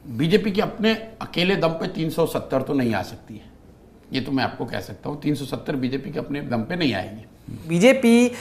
BJP की अपने अकेले दम पे 370 तो नहीं आ सकती है, ये तो मैं आपको कह सकता हूँ। 370 बीजेपी के अपने दम पे नहीं आएगी। बीजेपी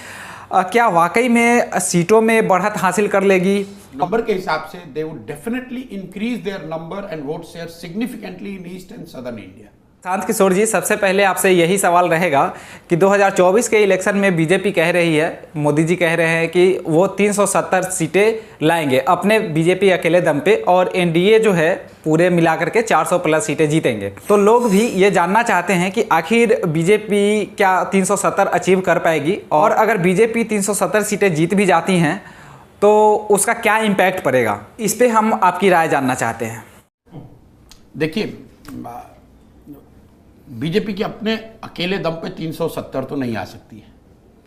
क्या वाकई में सीटों में बढ़त हासिल कर लेगी? नंबर के हिसाब से they would definitely increase their number and vote share significantly in east and southern India. शांत किशोर जी, सबसे पहले आपसे यही सवाल रहेगा कि 2024 के इलेक्शन में बीजेपी कह रही है, मोदी जी कह रहे हैं कि वो 370 सीटें लाएंगे अपने बीजेपी अकेले दम पे, और एनडीए जो है पूरे मिलाकर के 400 प्लस सीटें जीतेंगे। तो लोग भी ये जानना चाहते हैं कि आखिर बीजेपी क्या 370 अचीव कर पाएगी, और अगर बीजेपी 370 सीटें जीत भी जाती हैं तो उसका क्या इम्पैक्ट पड़ेगा, इस पर हम आपकी राय जानना चाहते हैं। देखिए, बीजेपी के अपने अकेले दम पे 370 तो नहीं आ सकती है,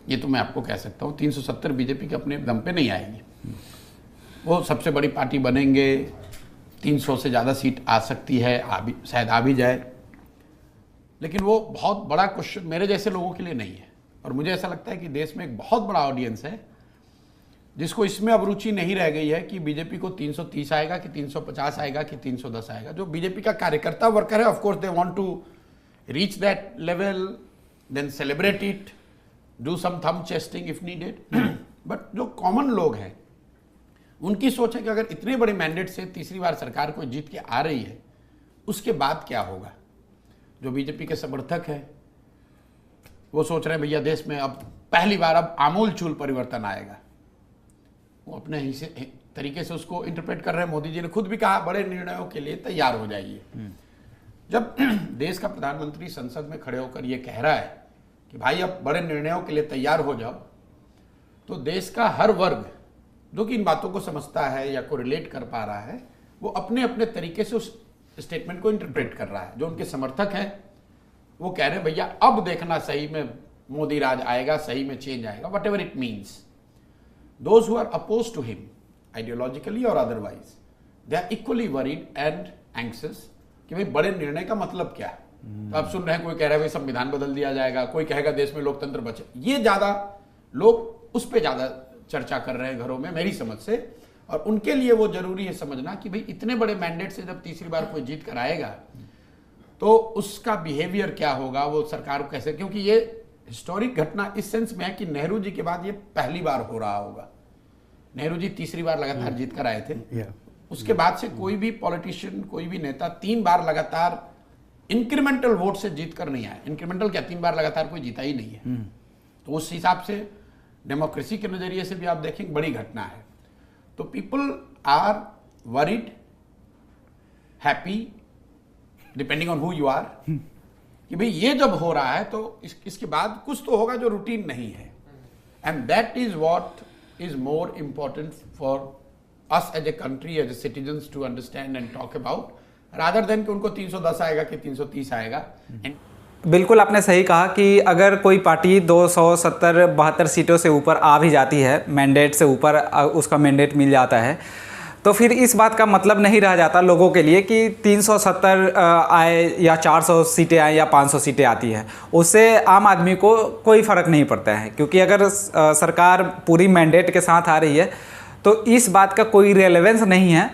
ये तो मैं आपको कह सकता हूँ। 370 बीजेपी के अपने दम पे नहीं आएगी। वो सबसे बड़ी पार्टी बनेंगे, 300 से ज़्यादा सीट आ सकती है, शायद आ भी जाए, लेकिन वो बहुत बड़ा क्वेश्चन मेरे जैसे लोगों के लिए नहीं है। और मुझे ऐसा लगता है कि देश में एक बहुत बड़ा ऑडियंस है जिसको इसमें अब रुचि नहीं रह गई है कि बीजेपी को 330 आएगा कि 350 आएगा कि 310 आएगा। जो बीजेपी का कार्यकर्ता वर्कर है, of course they want to reach that level, then celebrate it, do some thumb chesting if needed. But जो कॉमन लोग हैं उनकी सोच है कि अगर इतने बड़े मैंडेट से तीसरी बार सरकार को जीत के आ रही है, उसके बाद क्या होगा। जो बीजेपी के समर्थक हैं वो सोच रहे हैं भैया देश में अब पहली बार अब आमूल चूल परिवर्तन आएगा। वो अपने ही से तरीके से उसको इंटरप्रेट कर रहे हैं। मोदी जी ने खुद भी कहा बड़े निर्णयों के लिए तैयार हो जाइए। जब देश का प्रधानमंत्री संसद में खड़े होकर ये कह रहा है कि भाई अब बड़े निर्णयों के लिए तैयार हो जाओ, तो देश का हर वर्ग जो कि इन बातों को समझता है या को रिलेट कर पा रहा है, वो अपने अपने तरीके से उस स्टेटमेंट को इंटरप्रेट कर रहा है। जो उनके समर्थक हैं वो कह रहे हैं भैया अब देखना सही में मोदी राज आएगा, सही में चेंज आएगा, whatever it means. Those who are oppose to him ideologically और otherwise, they are equally worried and anxious कि भाई बड़े निर्णय का मतलब क्या है। तो आप सुन रहे हैं कोई कह रहा है भाई संविधान बदल दिया जाएगा, कोई कहेगा देश में लोकतंत्र बचे। ये ज्यादा लोग उस पर ज्यादा चर्चा कर रहे हैं घरों में मेरी समझ से। और उनके लिए वो जरूरी है समझना कि भाई इतने बड़े मैंडेट से जब तीसरी बार कोई जीत कर आएगा तो उसका बिहेवियर क्या होगा, वो सरकार को कैसे, क्योंकि ये हिस्टोरिक घटना इस सेंस में है कि नेहरू जी के बाद ये पहली बार हो रहा होगा। नेहरू जी तीसरी बार लगातार जीत कर आए थे, उसके बाद से कोई भी पॉलिटिशियन, कोई भी नेता 3 बार लगातार इंक्रीमेंटल वोट से जीत कर नहीं आया। इंक्रीमेंटल क्या, 3 बार लगातार कोई जीता ही नहीं है। तो उस हिसाब से डेमोक्रेसी के नजरिए से भी आप देखें बड़ी घटना है। तो people are worried, happy, depending on who you are, कि भाई ये जब हो रहा है तो इसके बाद कुछ तो होगा जो रूटीन नहीं है। And that is what is more important for us as a country, as a citizens to understand and talk about, rather than कि उनको 310 आएगा कि 330 आएगा। बिल्कुल आपने सही कहा कि अगर कोई पार्टी 270-72 सीटों से ऊपर आ भी जाती है, मैंडेट से ऊपर उसका मैंडेट मिल जाता है, तो फिर इस बात का मतलब नहीं रह जाता लोगों के लिए कि 370 आए या 400 सीटें आए या 500 सीटें आती है, उससे आम आदमी को कोई फ़र्क नहीं पड़ता है। क्योंकि अगर सरकार पूरी मैंडेट के साथ आ रही है तो इस बात का कोई रेलेवेंस नहीं है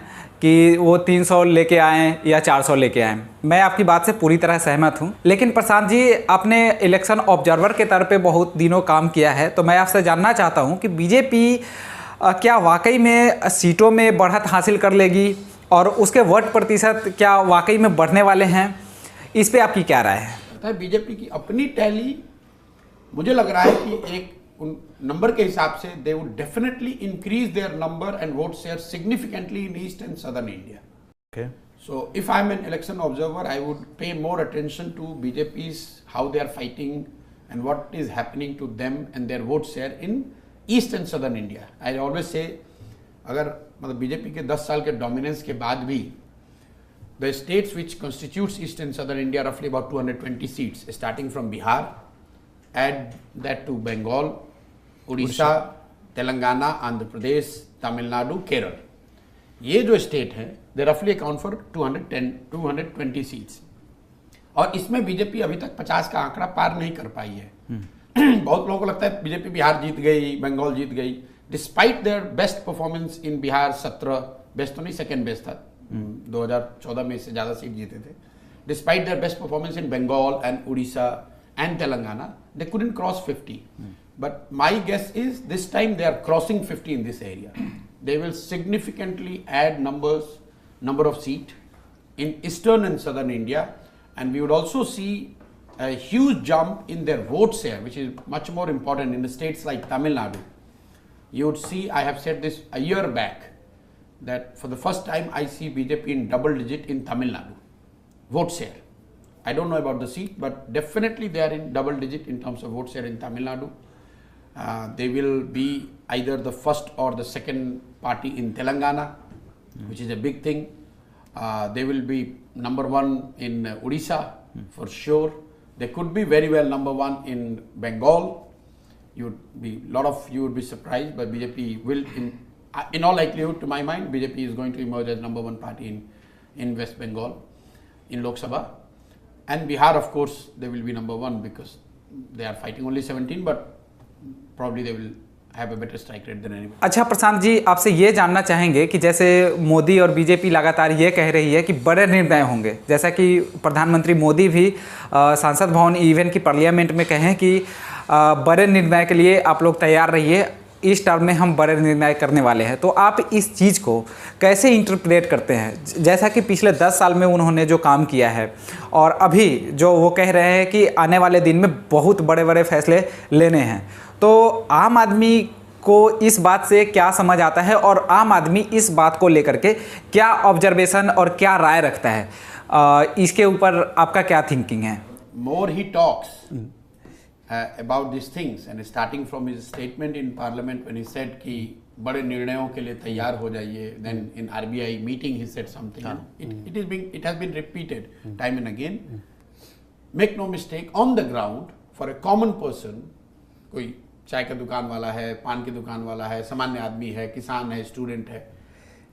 कि वो 300 लेके आएँ या 400 लेके आएँ। मैं आपकी बात से पूरी तरह सहमत हूँ। लेकिन प्रशांत जी, आपने इलेक्शन ऑब्जर्वर के तौर पे बहुत दिनों काम किया है, तो मैं आपसे जानना चाहता हूँ कि बीजेपी क्या वाकई में सीटों में बढ़त हासिल कर लेगी, और उसके वोट प्रतिशत क्या वाकई में बढ़ने वाले हैं, इस पर आपकी क्या राय है? बीजेपी की अपनी टैली मुझे लग रहा है कि एक नंबर के हिसाब से they would definitely increase their number and vote share significantly in east and southern India. Okay. So if I'm an election observer, I would pay more attention to BJP's, how they are fighting and what is happening to them and their vote share in east and southern India. I always say, अगर मतलब BJP के 10 साल के dominance के बाद भी the states which constitutes east and southern India roughly about 220 seats, starting from Bihar, add that to Bengal, Orissa, Telangana, Andhra Pradesh, Tamil Nadu, Kerala, ये जो स्टेट है दे रफली अकाउंट फॉर 220 सीट्स। और इसमें बीजेपी अभी तक 50 का आंकड़ा पार नहीं कर पाई है। बहुत लोगों को लगता है बीजेपी बिहार जीत गई, बंगाल जीत गई, despite their best performance in Bihar 17, best तो नहीं, सेकेंड बेस्ट था, 2014 में इससे ज़्यादा सीट जीते थे. Despite their best performance in Bengal and Odisha and Telangana, they couldn't cross 50. But my guess is this time they are crossing 50 in this area. They will significantly add number of seats in eastern and southern India, and we would also see a huge jump in their vote share, which is much more important in the states like Tamil Nadu. You would see, I have said this a year back, that for the first time I see BJP in double digit in Tamil Nadu vote share. I don't know about the seat, but definitely they are in double digit in terms of vote share in Tamil Nadu. They will be either the first or the second party in Telangana, which is a big thing. They will be number one in Odisha for sure. They could be very well number one in Bengal. You would be surprised, but BJP will, in all likelihood, to my mind, BJP is going to emerge as number one party in West Bengal, in Lok Sabha. And Bihar, of course, they will be number one because they are fighting only 17, but probably they will have a better strike rate than anyone. अच्छा प्रशांत जी, आपसे ये जानना चाहेंगे कि जैसे मोदी और BJP लगातार ये कह रही है कि बड़े निर्णय होंगे, जैसा कि प्रधानमंत्री मोदी भी संसद भवन इवन की पार्लियामेंट में कहें कि बड़े निर्णय के लिए आप लोग तैयार रहिए, इस टर्म में हम बड़े निर्णय करने वाले हैं. तो आप इस चीज़ को कैसे इंटरप्रेट करते हैं, जैसा कि पिछले 10 साल में उन्होंने जो काम किया है और अभी जो वो कह रहे हैं कि आने वाले दिन में बहुत बड़े बड़े फैसले लेने हैं. तो आम आदमी को इस बात से क्या समझ आता है और आम आदमी इस बात को लेकर के क्या ऑब्जर्वेशन और क्या राय रखता है, इसके ऊपर आपका क्या थिंकिंग है? More he talks about these things, and starting from his statement in Parliament when he said कि बड़े निर्णयों के लिए तैयार हो जाइए, then in RBI meeting he said something. It has been repeated time and again. Make no mistake, on the ground for a common person, कोई चाय का दुकान वाला है, पान की दुकान वाला है, सामान्य आदमी है, किसान है, स्टूडेंट है,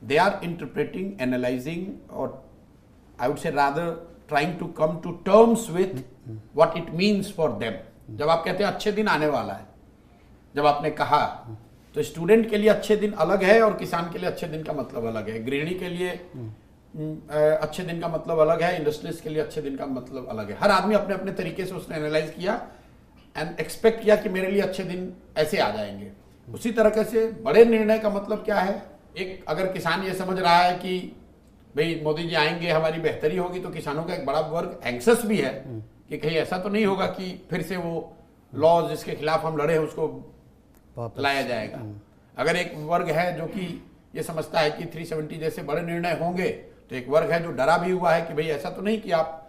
they are interpreting, analyzing, or I would say rather trying to come to terms with what it means for them. जब आप कहते हैं अच्छे दिन आने वाला है, जब आपने कहा, तो स्टूडेंट के लिए अच्छे दिन अलग है और किसान के लिए अच्छे दिन का मतलब अलग है, गृहिणी के लिए अच्छे दिन का मतलब अलग है, इंडस्ट्रियलिस्ट के लिए अच्छे दिन का मतलब अलग है. हर आदमी अपने अपने तरीके से उसने एनालाइज किया एंड एक्सपेक्ट किया कि मेरे लिए अच्छे दिन ऐसे आ जाएंगे. उसी तरह से बड़े निर्णय का मतलब क्या है? एक अगर किसान ये समझ रहा है कि भाई मोदी जी आएंगे, हमारी बेहतरी होगी, तो किसानों का एक बड़ा वर्ग एंक्सस भी है कि कहीं ऐसा तो नहीं होगा कि फिर से वो लॉज जिसके खिलाफ हम लड़े हैं उसको लाया जाएगा. अगर एक वर्ग है जो कि ये समझता है कि 370 जैसे बड़े निर्णय होंगे, तो एक वर्ग है जो डरा भी हुआ है कि भाई ऐसा तो नहीं कि आप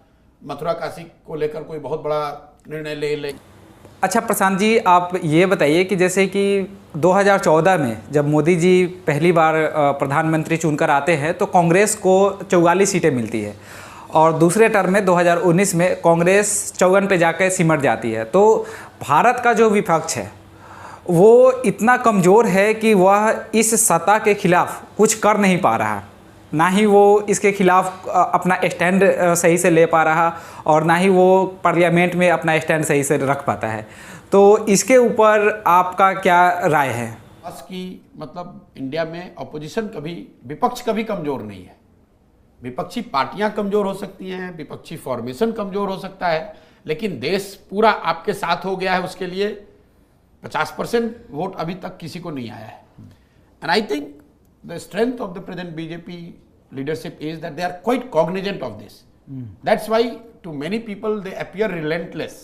मथुरा काशी को लेकर कोई बहुत बड़ा निर्णय ले. अच्छा प्रशांत जी, आप ये बताइए कि जैसे कि 2014 में जब मोदी जी पहली बार प्रधानमंत्री चुनकर आते हैं तो कांग्रेस को 44 सीटें मिलती है और दूसरे टर्म में 2019 में कांग्रेस 54 पे जाकर सिमट जाती है. तो भारत का जो विपक्ष है वो इतना कमज़ोर है कि वह इस सत्ता के खिलाफ कुछ कर नहीं पा रहा, ना ही वो इसके खिलाफ अपना स्टैंड सही से ले पा रहा और ना ही वो पार्लियामेंट में अपना स्टैंड सही से रख पाता है. तो इसके ऊपर आपका क्या राय है? बस कि मतलब इंडिया में ऑपोजिशन कभी, विपक्ष कभी कमज़ोर नहीं है. विपक्षी पार्टियां कमज़ोर हो सकती हैं, विपक्षी फॉर्मेशन कमज़ोर हो सकता है, लेकिन देश पूरा आपके साथ हो गया है, उसके लिए 50% वोट अभी तक किसी को नहीं आया है. And I think the strength of the present BJP leadership is that they are quite cognizant of this. That's why to many people they appear relentless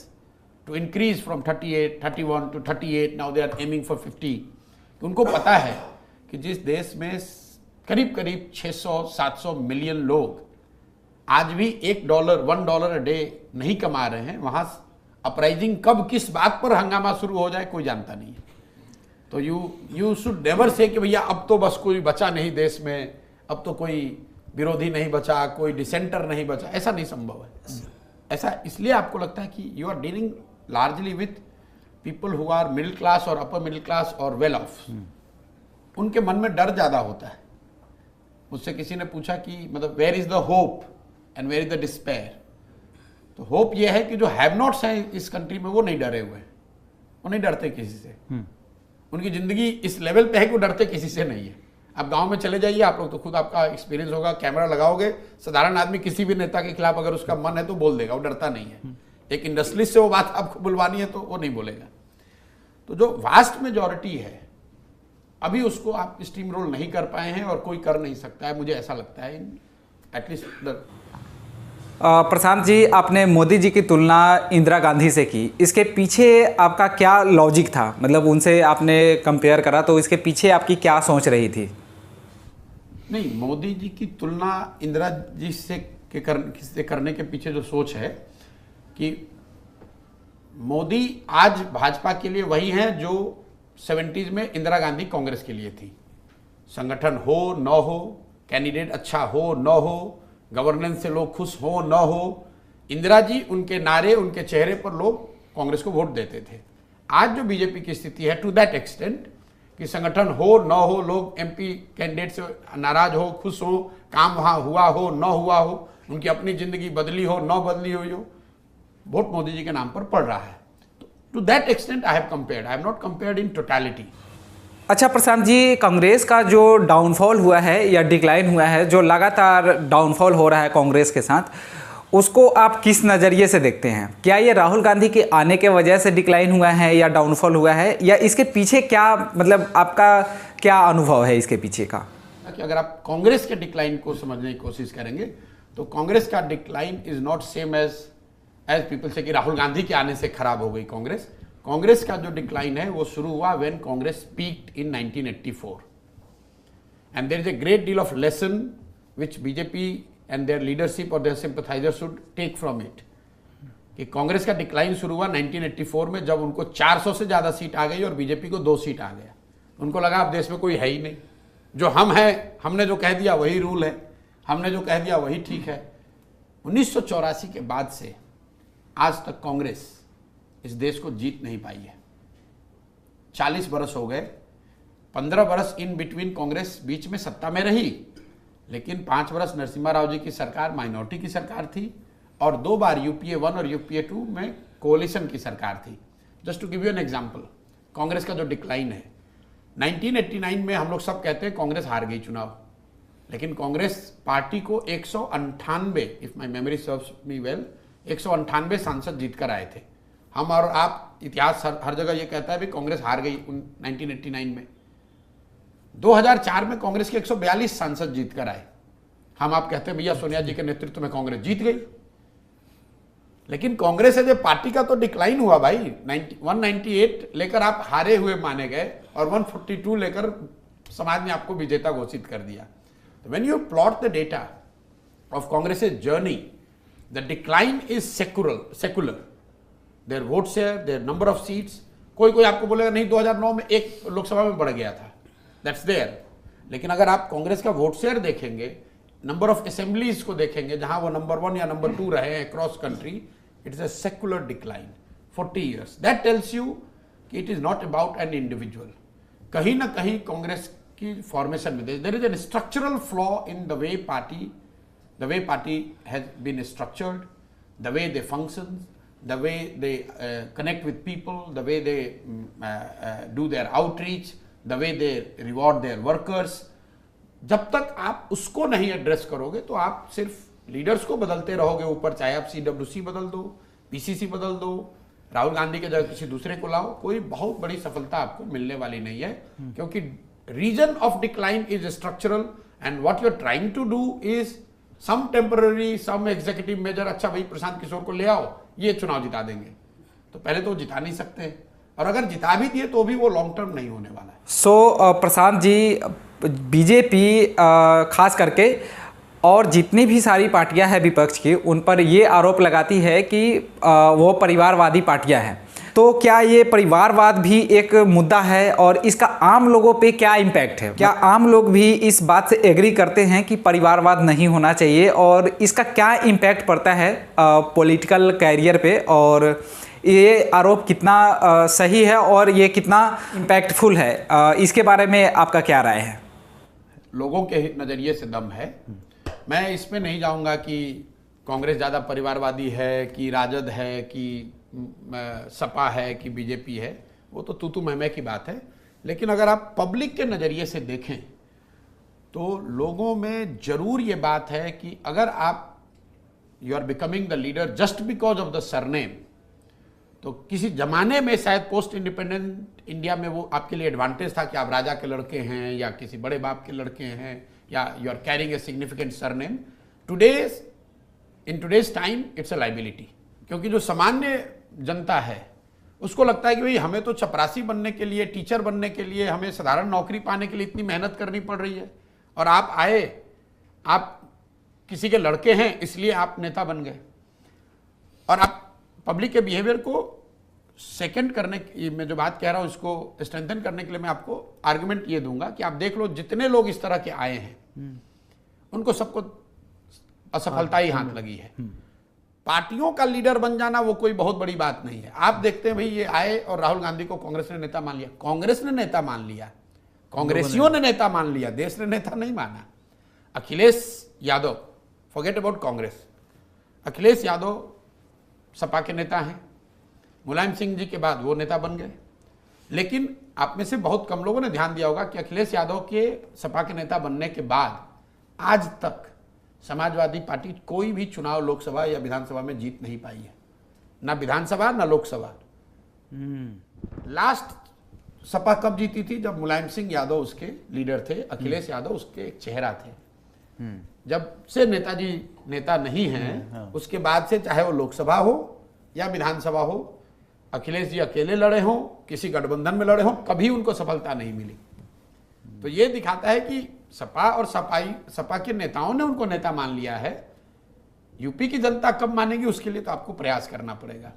to increase from 38, 31 to 38. Now they are aiming for 50. उनको पता है कि जिस देश में करीब 600-700 million लोग आज भी $1 a day नहीं कमा रहे हैं, वहाँ अपराइजिंग कब किस बात पर हंगामा शुरू हो जाए कोई जानता नहीं है. तो यू शुड नेवर से कि भैया अब तो बस कोई बचा नहीं देश में, अब तो कोई विरोधी नहीं बचा, कोई डिसेंटर नहीं बचा. ऐसा नहीं संभव है. ऐसा इसलिए आपको लगता है कि you are dealing largely with people who are middle class और अपर मिडिल क्लास और वेल ऑफ. उनके मन में डर ज़्यादा होता है. मुझसे किसी ने पूछा कि मतलब where is the hope and where is the despair. तो होप ये है कि जो हैव नॉट्स हैं इस कंट्री में वो नहीं डरे हुए हैं, वो नहीं डरते किसी से. उनकी ज़िंदगी इस लेवल पे है कि वो डरते किसी से नहीं है. आप गांव में चले जाइए, आप लोग तो खुद आपका एक्सपीरियंस होगा, कैमरा लगाओगे, साधारण आदमी किसी भी नेता के खिलाफ अगर उसका मन है तो बोल देगा, वो डरता नहीं है। एक इंडस्ट्रियलिस्ट से वो बात आपको बुलवानी है तो वो नहीं बोलेगा। तो जो वास्ट मेजॉरिटी है अभी उसको आप स्टीम रोल नहीं कर पाए हैं और कोई कर नहीं सकता है, मुझे ऐसा लगता है एटलीस्ट। प्रशांत जी, आपने मोदी जी की तुलना इंदिरा गांधी से की, इसके पीछे आपका क्या लॉजिक था? मतलब उनसे आपने कंपेयर करा तो इसके पीछे आपकी क्या सोच रही थी? नहीं, मोदी जी की तुलना इंदिरा जी से करने के पीछे जो सोच है कि मोदी आज भाजपा के लिए वही हैं जो 70s में इंदिरा गांधी कांग्रेस के लिए थी। संगठन हो न हो, कैंडिडेट अच्छा हो न हो, गवर्नेंस से लोग खुश हो न हो, इंदिरा जी उनके नारे, उनके चेहरे पर लोग कांग्रेस को वोट देते थे। आज जो बीजेपी की स्थिति है टू दैट एक्सटेंट कि संगठन हो न हो, लोग एमपी कैंडिडेट से नाराज हो, खुश हो, काम वहां हुआ हो न हुआ हो, उनकी अपनी जिंदगी बदली हो न बदली हुई हो, वोट मोदी जी के नाम पर पड़ रहा है। To that extent I have compared, I have not compared in totality. अच्छा प्रशांत जी, कांग्रेस का जो डाउनफॉल हुआ है या डिक्लाइन हुआ है, जो लगातार डाउनफॉल हो रहा है कांग्रेस के साथ, उसको आप किस नज़रिए से देखते हैं? क्या ये राहुल गांधी के आने के वजह से डिक्लाइन हुआ है या डाउनफॉल हुआ है, या इसके पीछे क्या, मतलब आपका क्या अनुभव है इसके पीछे का? कि अगर आप कांग्रेस के डिक्लाइन को समझने की कोशिश करेंगे तो कांग्रेस का decline is not same as people say कि राहुल गांधी के आने से खराब हो गई कांग्रेस। कांग्रेस का जो डिक्लाइन है वो शुरू हुआ when Congress peaked in 1984 and there is a great deal of lesson which BJP and their leadership और their sympathisers should take from it. कि कांग्रेस का डिक्लाइन शुरू हुआ 1984 में जब उनको 400 से ज्यादा सीट आ गई और बीजेपी को 2 सीट आ गया। उनको लगा अब देश में कोई है ही नहीं, जो हम हैं, हमने जो कह दिया वही रूल है, हमने जो कह दिया वही ठीक है। 1984 के बाद से आज तक कांग्रेस इस देश को जीत नहीं पाई है। 40 बरस हो गए, 15 बरस इन बिटवीन कांग्रेस बीच में सत्ता में रही, लेकिन 5 बरस नरसिम्हा राव जी की सरकार माइनॉरिटी की सरकार थी और 2 बार यूपीए 1 और यूपीए 2 में कोalition की सरकार थी। Just to give you an example, Congress का जो डिक्लाइन है 1989 में हम लोग सब कहते हैं कांग्रेस हार गई चुनाव, लेकिन कांग्रेस पार्टी को 198, if my memory serves me well, 198 सांसद जीत कर आए थे। हम और आप, इतिहास हर जगह ये कहता है भी कांग्रेस हार गई 1989 में। 2004 में कांग्रेस के 142 सांसद जीत कर आए। हम आप कहते हैं भैया सोनिया जी के नेतृत्व में कांग्रेस जीत गई, लेकिन कांग्रेस एज ए पार्टी का तो डिक्लाइन हुआ भाई। 198 लेकर आप हारे हुए माने गए और 142 लेकर समाज ने आपको विजेता घोषित कर दिया। तो when you plot the data of Congress journey, the decline is secular, their vote share, their number of seats. कोई आपको बोलेगा नहीं 2009 में 1 लोकसभा में बढ़ गया था, दैट्स देयर। लेकिन अगर आप कांग्रेस का वोट शेयर देखेंगे, नंबर ऑफ असेंबलीज को देखेंगे जहां वो नंबर 1 या नंबर 2 रहे हैं across country, it is a secular decline 40 years। That tells you कि it is not about an individual. कहीं ना कहीं कांग्रेस की फॉर्मेशन में there is an structural flaw in the way party has been structured, the way they function, the way they connect with people, the way they do their outreach, the way they reward their workers। जब तक आप उसको नहीं address करोगे तो आप सिर्फ leaders को बदलते रहोगे ऊपर, चाहे आप CWC बदल दो, PCC बदल दो, राहुल गांधी के जगह किसी दूसरे को लाओ, कोई बहुत बड़ी सफलता आपको मिलने वाली नहीं है, क्योंकि reason of decline is structural and what you are trying to do is some temporary, some executive measure. अच्छा भाई प्रशांत किशोर को ले आओ, ये चुनाव जिता देंगे, तो पहले तो जिता नहीं सकते, और अगर जिता भी दिए तो भी वो लॉन्ग टर्म नहीं होने वाला है। सो प्रशांत जी, बीजेपी खास करके और जितनी भी सारी पार्टियां हैं विपक्ष की, उन पर ये आरोप लगाती है कि वो परिवारवादी पार्टियां हैं। तो क्या ये परिवारवाद भी एक मुद्दा है और इसका आम लोगों पे क्या इम्पैक्ट है? क्या आम लोग भी इस बात से एग्री करते हैं कि परिवारवाद नहीं होना चाहिए, और इसका क्या इम्पैक्ट पड़ता है पॉलिटिकल कैरियर पे, और ये आरोप कितना सही है और ये कितना इम्पैक्टफुल है, इसके बारे में आपका क्या राय है? लोगों के नज़रिए से दम है। मैं इसमें नहीं जाऊंगा कि कांग्रेस ज़्यादा परिवारवादी है कि राजद है कि सपा है कि बीजेपी है, वो तो तू मैं की बात है। लेकिन अगर आप पब्लिक के नज़रिए से देखें तो लोगों में जरूर ये बात है कि अगर आप you are becoming the leader just because of the surname, तो किसी जमाने में शायद पोस्ट इंडिपेंडेंट इंडिया में वो आपके लिए एडवांटेज था कि आप राजा के लड़के हैं या किसी बड़े बाप के लड़के हैं या you are carrying a significant surname. In today's time it's a liability, क्योंकि जो सामान्य जनता है उसको लगता है कि भाई हमें तो चपरासी बनने के लिए, टीचर बनने के लिए, हमें साधारण नौकरी पाने के लिए इतनी मेहनत करनी पड़ रही है, और आप आए, आप किसी के लड़के हैं इसलिए आप नेता बन गए। और आप पब्लिक के बिहेवियर को सेकंड करने की मैं जो बात कह रहा हूं उसको स्ट्रेंथन करने के लिए मैं आपको आर्गुमेंट ये दूंगा कि आप देख लो जितने लोग इस तरह के आए हैं उनको सबको असफलता ही हाथ लगी है। पार्टियों का लीडर बन जाना वो कोई बहुत बड़ी बात नहीं है। आप देखते हैं भाई ये आए और राहुल गांधी को कांग्रेस ने नेता मान लिया, कांग्रेस ने नेता मान लिया, कांग्रेसियों ने नेता मान लिया, देश ने नेता नहीं माना। अखिलेश यादव, फॉरगेट अबाउट कांग्रेस, अखिलेश यादव सपा के नेता हैं, मुलायम सिंह जी के बाद वो नेता बन गए। लेकिन आप में से बहुत कम लोगों ने ध्यान दिया होगा कि अखिलेश यादव के सपा के नेता बनने के बाद आज तक समाजवादी पार्टी कोई भी चुनाव लोकसभा या विधानसभा में जीत नहीं पाई है, ना विधानसभा ना लोकसभा। लास्ट सपा कब जीती थी? जब मुलायम सिंह यादव उसके लीडर थे, अखिलेश यादव उसके एक चेहरा थे। जब से नेताजी नेता नहीं हैं उसके बाद से चाहे वो लोकसभा हो या विधानसभा हो, अखिलेश जी अकेले लड़े हों, किसी गठबंधन में लड़े हों, कभी उनको सफलता नहीं मिली। तो ये दिखाता है कि सपा और सपा के नेताओं ने उनको नेता मान लिया है। यूपी की जनता कब मानेगी उसके लिए तो आपको प्रयास करना पड़ेगा।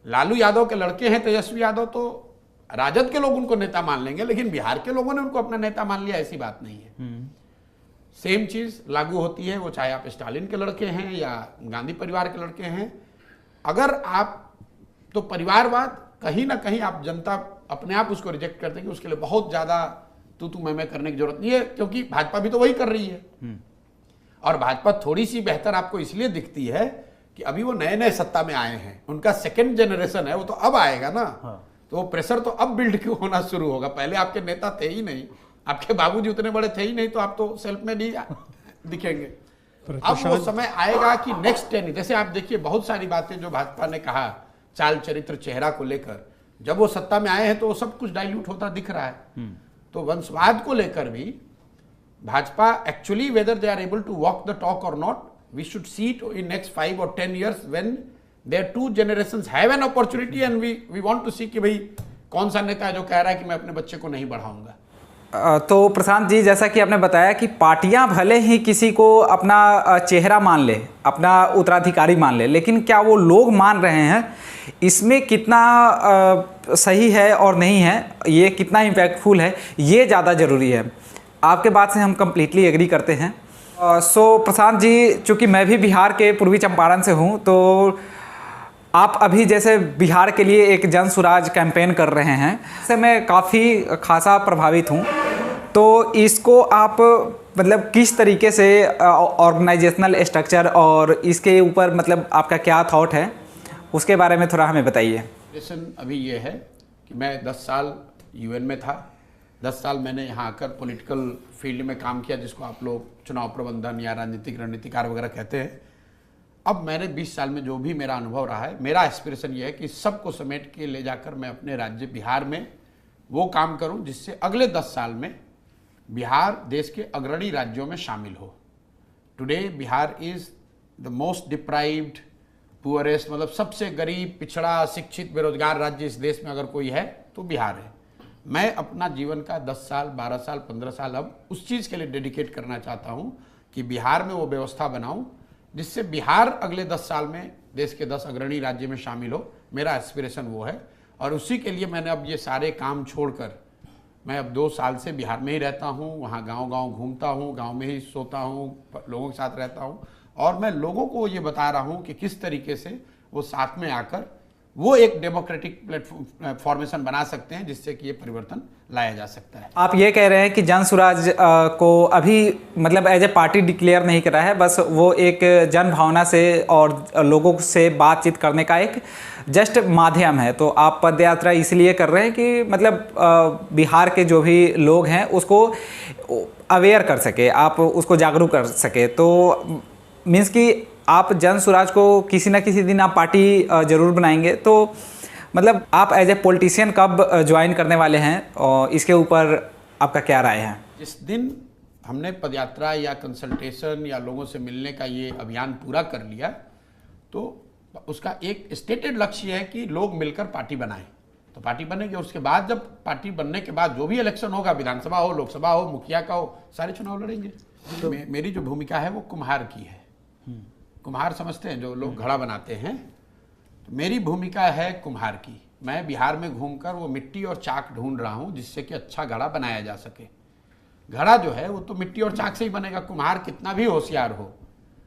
लालू यादव के लड़के हैं तेजस्वी यादव, तो राजद के लोग उनको नेता मान लेंगे, लेकिन बिहार के लोगों ने उनको अपना नेता मान लिया ऐसी बात नहीं है। सेम चीज लागू होती है, वो चाहे आप स्टालिन के लड़के हैं या गांधी परिवार के लड़के हैं। अगर आप तो परिवारवाद कहीं ना कहीं आप जनता अपने आप उसको रिजेक्ट करते हैं कि उसके लिए बहुत ज्यादा तू मैं करने की जरूरत नहीं है, क्योंकि भाजपा भी तो वही कर रही है। और भाजपा थोड़ी सी बेहतर आपको इसलिए दिखती है कि अभी वो नए नए सत्ता में आए हैं, उनका सेकेंड जनरेशन है, वो तो अब आएगा ना। तो वो प्रेशर तो अब बिल्ड होना शुरू होगा। पहले आपके नेता थे ही नहीं, आपके बाबूजी उतने बड़े थे ही नहीं, तो आप तो सेल्फ में नहीं दिखेंगे। अब वो समय आएगा कि नेक्स्ट 10, जैसे आप देखिए बहुत सारी बातें जो भाजपा ने कहा चाल चरित्र चेहरा को लेकर, जब वो सत्ता में आए हैं तो वो सब कुछ डाइल्यूट होता दिख रहा है। तो वंशवाद को लेकर भी Bhajpa actually whether they are able to walk the talk और not, we should see it in next 5 or 10 years when there 2 generations have an opportunity and we want to see कि भाई कौन सा नेता है जो कह रहा है कि मैं अपने बच्चे को नहीं बढ़ाऊंगा। तो प्रशांत जी, जैसा कि आपने बताया कि पार्टियां भले ही किसी को अपना चेहरा मान ले, अपना उत्तराधिकारी मान ले, लेकिन क्या वो लोग मान रहे हैं, इसमें कितना सही है और नहीं है, ये कितना इम्पैक्टफुल है, ये ज़्यादा ज़रूरी है। आपके बात से हम कम्प्लीटली एग्री करते हैं। सो प्रशांत जी, चूँकि मैं भी बिहार के पूर्वी चंपारण से हूँ, तो आप अभी जैसे बिहार के लिए एक जन सुराज कैंपेन कर रहे हैं, इससे मैं काफ़ी खासा प्रभावित हूँ। तो इसको आप मतलब किस तरीके से ऑर्गेनाइजेशनल स्ट्रक्चर और इसके ऊपर मतलब आपका क्या थॉट है, उसके बारे में थोड़ा हमें बताइए। अभी ये है कि मैं 10 साल यूएन में था, 10 साल मैंने यहाँ आकर पॉलिटिकल फील्ड में काम किया, जिसको आप लोग चुनाव प्रबंधन या राजनीतिक रणनीतिकार वगैरह कहते हैं। अब मैंने 20 साल में जो भी मेरा अनुभव रहा है, मेरा एस्पिरेशन ये है कि सबको समेट के ले जाकर मैं अपने राज्य बिहार में वो काम करूं जिससे अगले 10 साल में बिहार देश के अग्रणी राज्यों में शामिल हो। Today Bihar is the most deprived, poorest, मतलब सबसे गरीब, पिछड़ा, शिक्षित, बेरोजगार राज्य इस देश में अगर कोई है तो बिहार है। मैं अपना जीवन का 10 साल, 12 साल, 15 साल अब उस चीज़ के लिए डेडिकेट करना चाहता हूँ कि बिहार में वो व्यवस्था बनाऊँ जिससे बिहार अगले 10 साल में देश के 10 अग्रणी राज्य में शामिल हो। मेरा एस्पिरेशन वो है, और उसी के लिए मैंने अब ये सारे काम छोड़कर मैं अब 2 साल से बिहार में ही रहता हूँ, वहाँ गांव-गांव घूमता हूँ, गांव में ही सोता हूँ, लोगों के साथ रहता हूँ, और मैं लोगों को ये बता रहा हूँ कि किस तरीके से वो साथ में आकर वो एक डेमोक्रेटिक प्लेटफॉर्म फॉर्मेशन बना सकते हैं जिससे कि ये परिवर्तन लाया जा सकता है। आप ये कह रहे हैं कि जन स्वराज को अभी मतलब एज ए पार्टी डिक्लेयर नहीं करा है, बस वो एक जन भावना से और लोगों से बातचीत करने का एक जस्ट माध्यम है। तो आप पद यात्रा इसलिए कर रहे हैं कि मतलब बिहार के जो भी लोग हैं उसको अवेयर कर सके, आप उसको जागरूक कर सके। तो मीन्स कि आप जन स्वराज को किसी ना किसी दिन आप पार्टी जरूर बनाएंगे। तो मतलब आप एज ए पॉलिटिशियन कब ज्वाइन करने वाले हैं और इसके ऊपर आपका क्या राय है? जिस दिन हमने पदयात्रा या कंसल्टेशन या लोगों से मिलने का ये अभियान पूरा कर लिया तो उसका एक स्टेटेड लक्ष्य है कि लोग मिलकर पार्टी बनाएं। तो पार्टी बनेगी, उसके बाद जब पार्टी बनने के बाद जो भी इलेक्शन होगा, विधानसभा हो, लोकसभा हो, मुखिया का हो, सारे चुनाव लड़ेंगे। तो मेरी जो भूमिका है वो कुम्हार की है। कुम्हार समझते हैं जो लोग घड़ा बनाते हैं, तो मेरी भूमिका है कुम्हार की। मैं बिहार में घूमकर वो मिट्टी और चाक ढूंढ रहा हूँ जिससे कि अच्छा घड़ा बनाया जा सके। घड़ा जो है वो तो मिट्टी और चाक से ही बनेगा। कुम्हार कितना भी होशियार हो,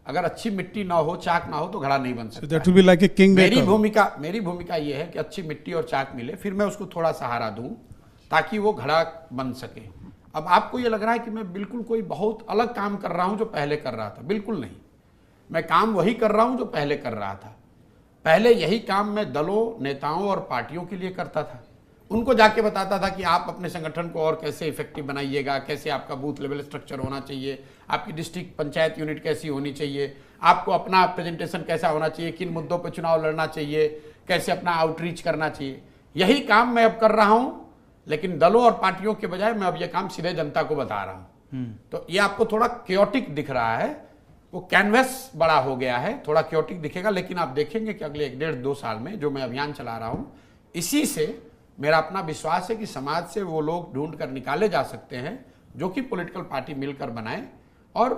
अगर अच्छी मिट्टी ना हो, चाक ना हो तो घड़ा नहीं बन सकता। So that will be like a king maker. मेरी भूमिका ये है कि अच्छी मिट्टी और चाक मिले, फिर मैं उसको थोड़ा सहारा दूं ताकि वो घड़ा बन सके। अब आपको ये लग रहा है कि मैं बिल्कुल कोई बहुत अलग काम कर रहा हूं जो पहले कर रहा था, बिल्कुल नहीं। मैं काम वही कर रहा हूं जो पहले कर रहा था। पहले यही काम मैं दलों, नेताओं और पार्टियों के लिए करता था। उनको जाके बताता था कि आप अपने संगठन को और कैसे इफेक्टिव बनाइएगा, कैसे आपका बूथ लेवल स्ट्रक्चर होना चाहिए, आपकी डिस्ट्रिक्ट पंचायत यूनिट कैसी होनी चाहिए, आपको अपना प्रेजेंटेशन कैसा होना चाहिए, किन मुद्दों पर चुनाव लड़ना चाहिए, कैसे अपना आउटरीच करना चाहिए। यही काम मैं अब कर रहा हूं, लेकिन दलों और पार्टियों के बजाय मैं अब यह काम सीधे जनता को बता रहा हूं। तो ये आपको थोड़ा क्योटिक दिख रहा है, वो कैनवस बड़ा हो गया है, थोड़ा क्योटिक दिखेगा, लेकिन आप देखेंगे कि अगले 1-1.5-2 साल में जो मैं अभियान चला रहा हूं, इसी से मेरा अपना विश्वास है कि समाज से वो लोग ढूंढ कर निकाले जा सकते हैं जो कि पॉलिटिकल पार्टी मिलकर बनाए और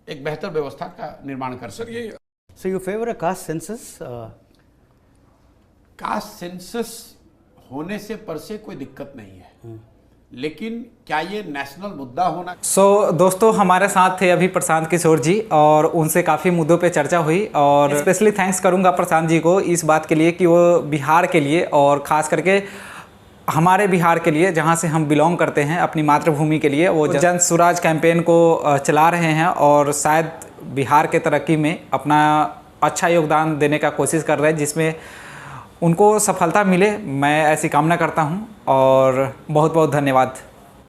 एक बेहतर व्यवस्था का निर्माण कर सके। So you favor a caste census? Caste census होने से पर से कोई दिक्कत नहीं है, लेकिन क्या ये नेशनल मुद्दा होना। दोस्तों हमारे साथ थे अभी प्रशांत किशोर जी और उनसे काफ़ी मुद्दों पे चर्चा हुई और स्पेशली थैंक्स करूंगा प्रशांत जी को इस बात के लिए कि वो बिहार के लिए और ख़ास करके हमारे बिहार के लिए, जहां से हम बिलोंग करते हैं, अपनी मातृभूमि के लिए वो जन स्वराज कैंपेन को चला रहे हैं और शायद बिहार के तरक्की में अपना अच्छा योगदान देने का कोशिश कर रहे हैं, जिसमें उनको सफलता मिले। मैं ऐसी कामना करता हूं और बहुत बहुत धन्यवाद।